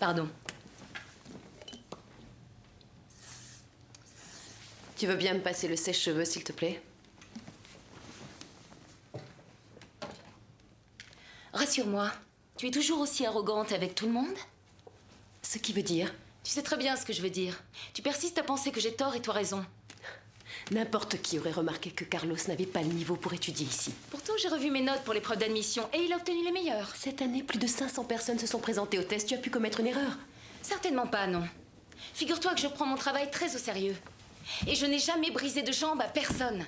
Pardon. Tu veux bien me passer le sèche-cheveux, s'il te plaît? Rassure-moi, tu es toujours aussi arrogante avec tout le monde? Ce qui veut dire? Tu sais très bien ce que je veux dire. Tu persistes à penser que j'ai tort et toi raison. N'importe qui aurait remarqué que Carlos n'avait pas le niveau pour étudier ici. Pourtant, j'ai revu mes notes pour l'épreuve d'admission et il a obtenu les meilleures. Cette année, plus de 500 personnes se sont présentées au test. Tu as pu commettre une erreur? Certainement pas, non. Figure-toi que je prends mon travail très au sérieux. Et je n'ai jamais brisé de jambes à personne.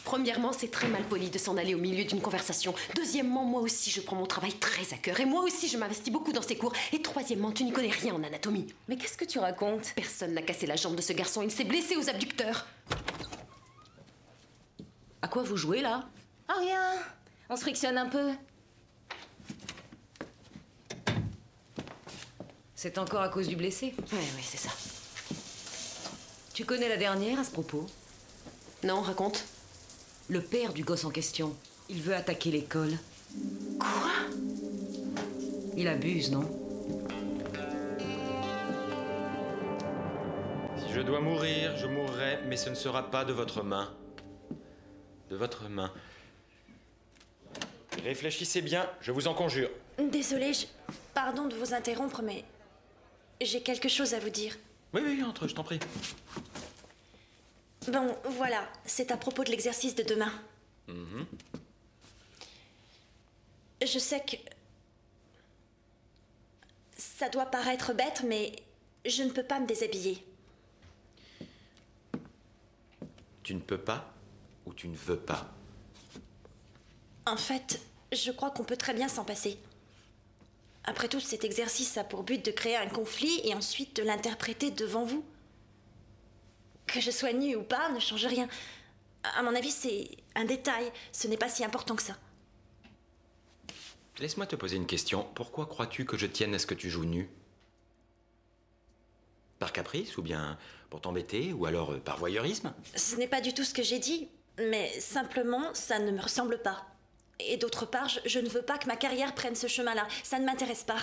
Premièrement, c'est très mal poli de s'en aller au milieu d'une conversation. Deuxièmement, moi aussi, je prends mon travail très à cœur. Et moi aussi, je m'investis beaucoup dans ces cours. Et troisièmement, tu n'y connais rien en anatomie. Mais qu'est-ce que tu racontes? Personne n'a cassé la jambe de ce garçon. Il s'est blessé aux abducteurs. À quoi vous jouez, là? Ah, rien. On se frictionne un peu. C'est encore à cause du blessé? Oui, c'est ça. Tu connais la dernière à ce propos? Non, raconte. Le père du gosse en question, il veut attaquer l'école. Quoi? Il abuse, non? Si je dois mourir, je mourrai, mais ce ne sera pas de votre main. De votre main. Réfléchissez bien, je vous en conjure. Désolée, pardon de vous interrompre, mais j'ai quelque chose à vous dire. Oui, entre, je t'en prie. Bon, voilà, c'est à propos de l'exercice de demain. Je sais que ça doit paraître bête, mais je ne peux pas me déshabiller. Tu ne peux pas ou tu ne veux pas? En fait, je crois qu'on peut très bien s'en passer. Après tout, cet exercice a pour but de créer un conflit et ensuite de l'interpréter devant vous. Que je sois nue ou pas ne change rien. À mon avis, c'est un détail. Ce n'est pas si important que ça. Laisse-moi te poser une question. Pourquoi crois-tu que je tienne à ce que tu joues nu? Par caprice ou bien pour t'embêter ou alors par voyeurisme? Ce n'est pas du tout ce que j'ai dit, mais simplement, ça ne me ressemble pas. Et d'autre part, je ne veux pas que ma carrière prenne ce chemin-là. Ça ne m'intéresse pas.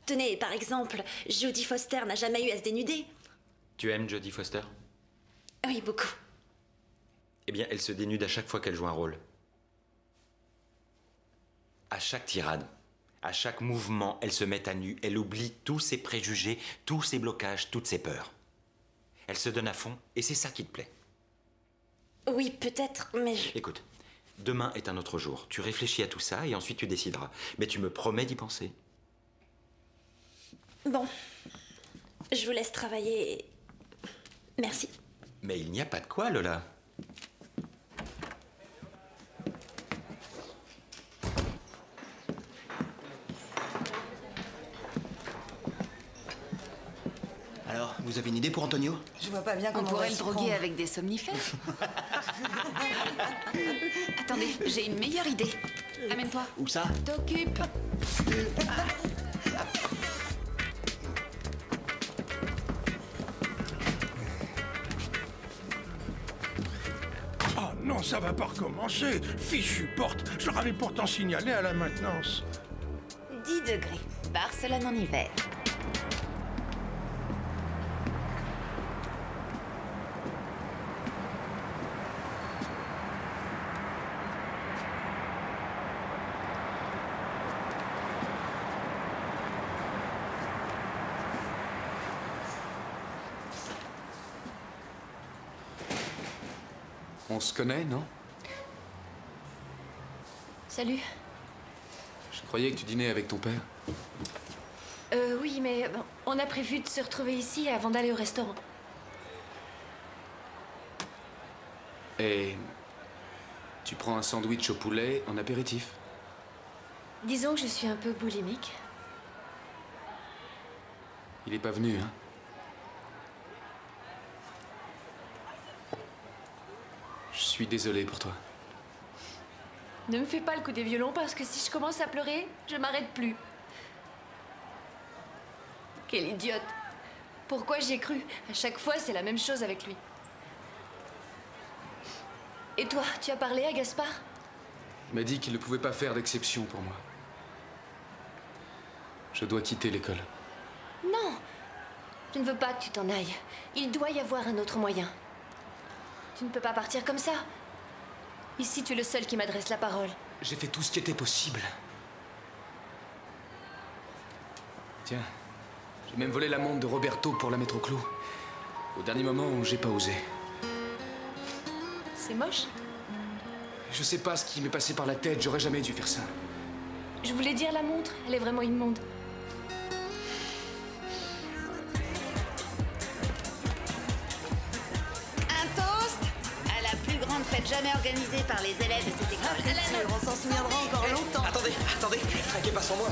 Tenez, par exemple, Jodie Foster n'a jamais eu à se dénuder. Tu aimes Jodie Foster? Oui, beaucoup. Eh bien, elle se dénude à chaque fois qu'elle joue un rôle. À chaque tirade, à chaque mouvement, elle se met à nu. Elle oublie tous ses préjugés, tous ses blocages, toutes ses peurs. Elle se donne à fond et c'est ça qui te plaît. Oui, peut-être, mais... Écoute, demain est un autre jour. Tu réfléchis à tout ça et ensuite tu décideras. Mais tu me promets d'y penser. Bon, je vous laisse travailler. Merci. Mais il n'y a pas de quoi, Lola. Alors, vous avez une idée pour Antonio? Je vois pas bien On comment pourrait va le s'y droguer prendre. avec des somnifères. Attendez, j'ai une meilleure idée. Amène-toi. Où ça? T'occupe. Oh non, ça va pas recommencer. Fichue porte, je leur avais pourtant signalé à la maintenance. 10 degrés. Barcelone en hiver. On se connaît, non? Salut. Je croyais que tu dînais avec ton père. Oui, mais bon, on a prévu de se retrouver ici avant d'aller au restaurant. Et tu prends un sandwich au poulet en apéritif. Disons que je suis un peu boulimique. Il est pas venu, hein? Je suis désolé pour toi. Ne me fais pas le coup des violons parce que si je commence à pleurer, je m'arrête plus. Quelle idiote. Pourquoi j'y ai cru? À chaque fois, c'est la même chose avec lui. Et toi, tu as parlé à Gaspard? Il m'a dit qu'il ne pouvait pas faire d'exception pour moi. Je dois quitter l'école. Non, je ne veux pas que tu t'en ailles. Il doit y avoir un autre moyen. Tu ne peux pas partir comme ça. Ici, tu es le seul qui m'adresse la parole. J'ai fait tout ce qui était possible. Tiens, j'ai même volé la montre de Roberto pour la mettre au clou. Au dernier moment, j'ai pas osé. C'est moche. Je sais pas ce qui m'est passé par la tête, j'aurais jamais dû faire ça. Je voulais dire la montre, elle est vraiment immonde. Un toast à la plus grande fête jamais organisée par les élèves de cette école. C'est sûr, on s'en souviendra encore longtemps. Attendez, traquez pas sans moi.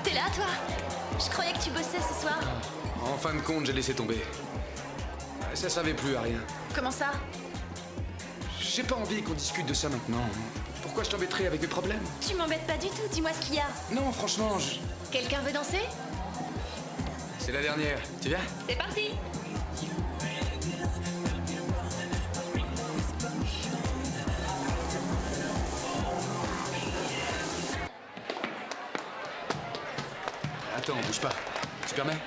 T'es là, toi? Je croyais que tu bossais ce soir. En fin de compte, j'ai laissé tomber. Ça servait plus à rien. Comment ça? J'ai pas envie qu'on discute de ça maintenant. Pourquoi je t'embêterais avec mes problèmes? Tu m'embêtes pas du tout, dis-moi ce qu'il y a. Non, franchement, Quelqu'un veut danser? c'est la dernière. Tu viens? C'est parti! Attends, bouge pas. Tu permets?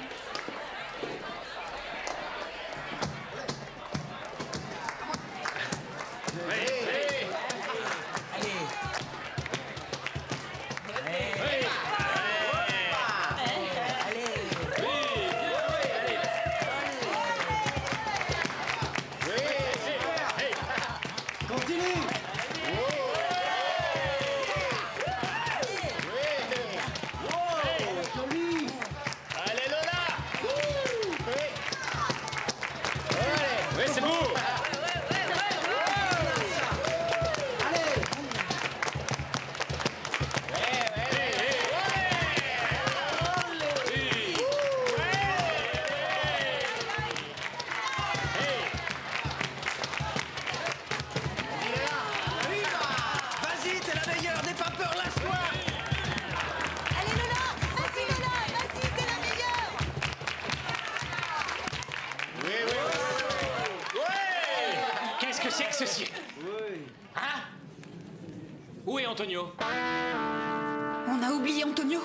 On a oublié Antonio.